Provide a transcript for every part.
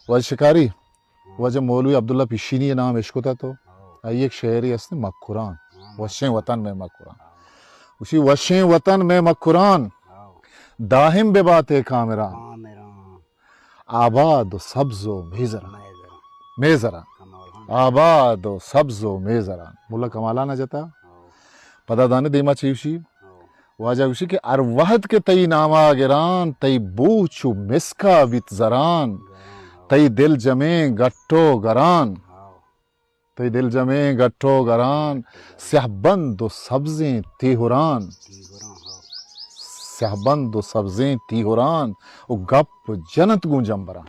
و شکاری وجہ مولوی عبداللہ پیشینی نام عشق ہوتا تو آئی ایک شعری است مکران وشیں وطن میں مکران اسی وشیں وطن میں مکران داہم بے بات کامران آباد و سبز و میزران آباد و سبز و میزران مولا کمالانا جتا پدا دانے دیما چیوشی واجہ وشی کہ اروہد کے تئی ناما گران تئی بوچو مسکا ویت زران تئی دل جمیں گٹو گران تئی دل جمیں گٹو گران سیاہ بند و سبزیں تیہران سیاہ بند و سبزیں تیہران او گپ جنت گون جمبران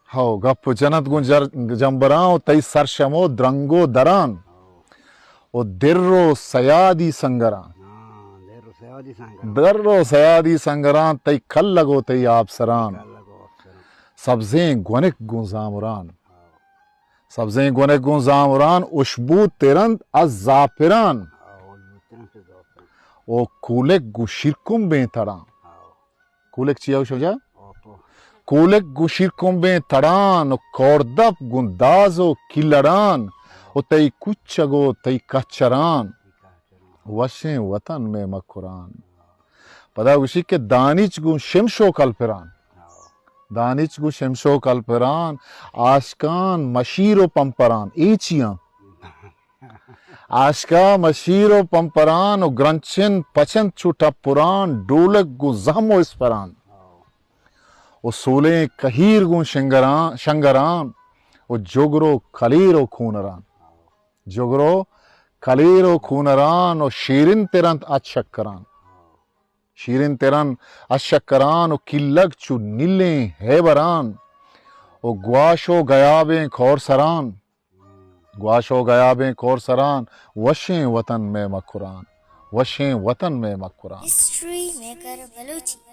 ہاو گپ جنت گون جمبران او تئی سرشمو درنگو دران او در و سیادی سنگران در و سیادی سنگران تئی کل لگو تئی آپ سران سبزیں گونک گون زامران سبزیں گونک گون زامران اشبو ترند از زاپران او کولک گو شرکم بین تڑان کولک چیا ہو شجا کولک گو شرکم بین تڑان او کوردپ گنداز و کلڑان او تئی کچگو تئی کچران وشیں وطن میں مکران پدا وشی کہ دانچ گو شمشو کلپران دانچ گو شمشو کلپران آشکان مشیر و پمپران ایچیاں آشکا مشیر و پمپران و گرنچن پچن چھوٹا پران ڈولک گو زہم و اسپران و سولیں کہیر گو شنگران و جگرو کلیر و کھونران جگرو کلیر و کھونران و شیرن ترنت اشکران شیرن ترن اشکران و کلگ چو نلیں ہیبران و گواش و گیابیں کھور سران گواش و گیابیں کھور سران وشیں وطن میں مکران وشیں وطن میں مکران ہسٹری میکر بلوچی